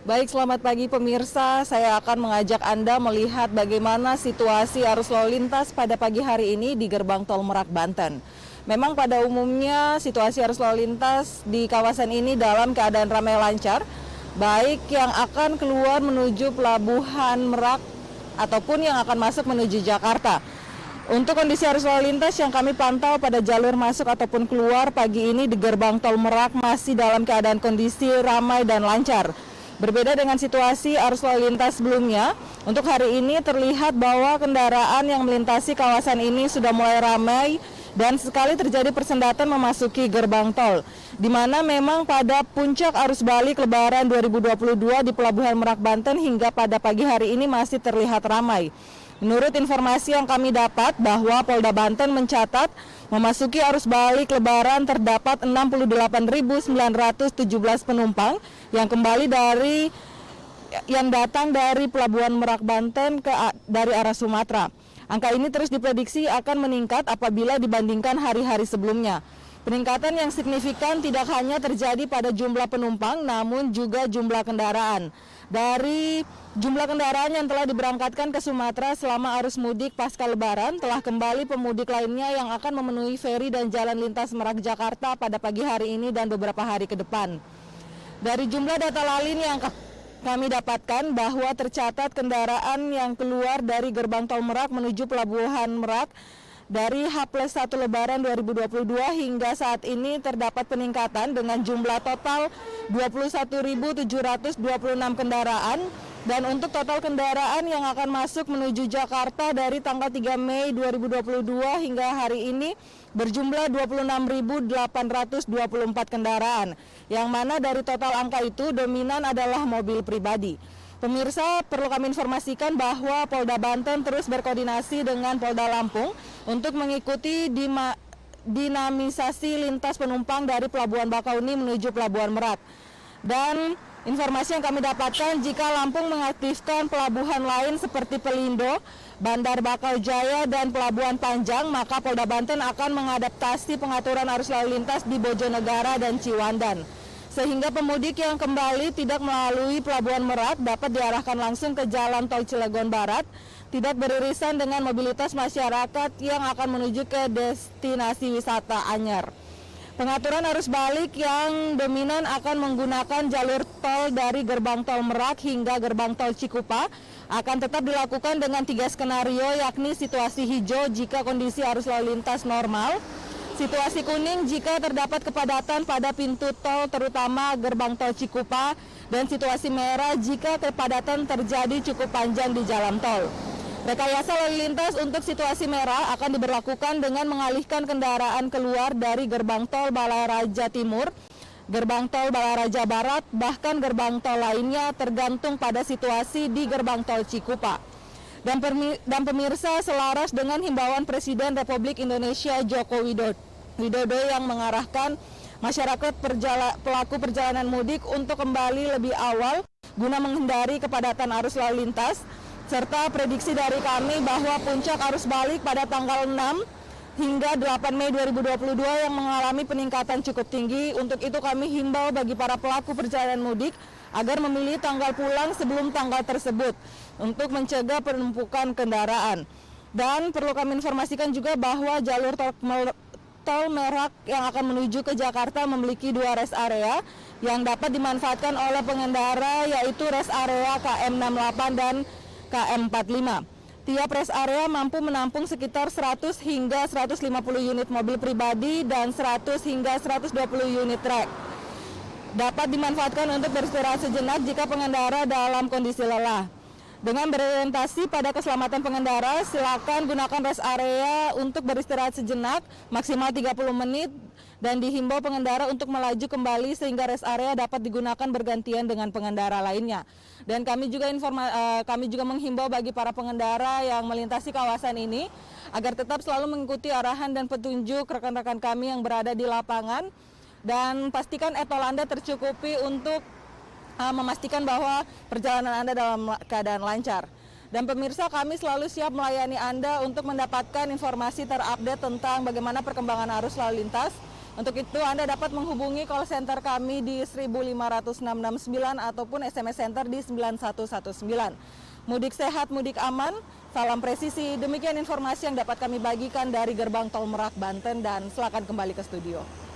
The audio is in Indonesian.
Baik, selamat pagi pemirsa. Saya akan mengajak Anda melihat bagaimana situasi arus lalu lintas pada pagi hari ini di Gerbang Tol Merak, Banten. Memang pada umumnya situasi arus lalu lintas di kawasan ini dalam keadaan ramai lancar, baik yang akan keluar menuju Pelabuhan Merak ataupun yang akan masuk menuju Jakarta. Untuk kondisi arus lalu lintas yang kami pantau pada jalur masuk ataupun keluar pagi ini di Gerbang Tol Merak masih dalam keadaan kondisi ramai dan lancar. Berbeda dengan situasi arus lalu lintas sebelumnya, untuk hari ini terlihat bahwa kendaraan yang melintasi kawasan ini sudah mulai ramai dan sekali terjadi persendatan memasuki gerbang tol, di mana memang pada puncak arus balik Lebaran 2022 di Pelabuhan Merak, Banten hingga pada pagi hari ini masih terlihat ramai. Menurut informasi yang kami dapat bahwa Polda Banten mencatat memasuki arus balik Lebaran terdapat 68.917 penumpang yang kembali yang datang dari Pelabuhan Merak, Banten dari arah Sumatera. Angka ini terus diprediksi akan meningkat apabila dibandingkan hari-hari sebelumnya. Peningkatan yang signifikan tidak hanya terjadi pada jumlah penumpang namun juga jumlah kendaraan. Dari jumlah kendaraan yang telah diberangkatkan ke Sumatera selama arus mudik pasca Lebaran, telah kembali pemudik lainnya yang akan memenuhi feri dan jalan lintas Merak Jakarta pada pagi hari ini dan beberapa hari ke depan. Dari jumlah data lalin yang kami dapatkan bahwa tercatat kendaraan yang keluar dari gerbang tol Merak menuju Pelabuhan Merak dari H+1 Lebaran 2022 hingga saat ini terdapat peningkatan dengan jumlah total 21.726 kendaraan, dan untuk total kendaraan yang akan masuk menuju Jakarta dari tanggal 3 Mei 2022 hingga hari ini berjumlah 26.824 kendaraan, yang mana dari total angka itu dominan adalah mobil pribadi. Pemirsa, perlu kami informasikan bahwa Polda Banten terus berkoordinasi dengan Polda Lampung untuk mengikuti dinamisasi lintas penumpang dari Pelabuhan Bakauni menuju Pelabuhan Merak. Dan informasi yang kami dapatkan, jika Lampung mengaktifkan pelabuhan lain seperti Pelindo, Bandar Bakau Jaya, dan Pelabuhan Panjang, maka Polda Banten akan mengadaptasi pengaturan arus lalu lintas di Bojonegara dan Ciwandan, sehingga pemudik yang kembali tidak melalui Pelabuhan Merak dapat diarahkan langsung ke Jalan Tol Cilegon Barat, tidak beririsan dengan mobilitas masyarakat yang akan menuju ke destinasi wisata anyar. Pengaturan arus balik yang dominan akan menggunakan jalur tol dari Gerbang Tol Merak hingga Gerbang Tol Cikupa akan tetap dilakukan dengan 3 skenario, yakni situasi hijau jika kondisi arus lalu lintas normal, situasi kuning jika terdapat kepadatan pada pintu tol terutama Gerbang Tol Cikupa, dan situasi merah jika kepadatan terjadi cukup panjang di jalan tol. Rekayasa lalu lintas untuk situasi merah akan diberlakukan dengan mengalihkan kendaraan keluar dari Gerbang Tol Balaraja Timur, Gerbang Tol Balaraja Barat, bahkan gerbang tol lainnya tergantung pada situasi di Gerbang Tol Cikupa. Dan pemirsa, selaras dengan himbauan Presiden Republik Indonesia Joko Widodo yang mengarahkan masyarakat pelaku perjalanan mudik untuk kembali lebih awal guna menghindari kepadatan arus lalu lintas, serta prediksi dari kami bahwa puncak arus balik pada tanggal 6 hingga 8 Mei 2022 yang mengalami peningkatan cukup tinggi. Untuk itu kami himbau bagi para pelaku perjalanan mudik agar memilih tanggal pulang sebelum tanggal tersebut untuk mencegah penumpukan kendaraan. Dan perlu kami informasikan juga bahwa jalur tol Merak yang akan menuju ke Jakarta memiliki 2 rest area yang dapat dimanfaatkan oleh pengendara, yaitu rest area KM 68 dan KM 45. Tiap rest area mampu menampung sekitar 100 hingga 150 unit mobil pribadi dan 100 hingga 120 unit truk. Dapat dimanfaatkan untuk beristirahat sejenak jika pengendara dalam kondisi lelah. Dengan berorientasi pada keselamatan pengendara, silakan gunakan rest area untuk beristirahat sejenak maksimal 30 menit dan dihimbau pengendara untuk melaju kembali sehingga rest area dapat digunakan bergantian dengan pengendara lainnya. Dan kami juga menghimbau bagi para pengendara yang melintasi kawasan ini agar tetap selalu mengikuti arahan dan petunjuk rekan-rekan kami yang berada di lapangan, dan pastikan etol Anda tercukupi untuk memastikan bahwa perjalanan Anda dalam keadaan lancar. Dan pemirsa, kami selalu siap melayani Anda untuk mendapatkan informasi terupdate tentang bagaimana perkembangan arus lalu lintas Untuk itu Anda dapat menghubungi call center kami di 15669 ataupun SMS Center di 9119. Mudik sehat, mudik aman, salam presisi. Demikian informasi yang dapat kami bagikan dari Gerbang Tol Merak, Banten, dan silakan kembali ke studio.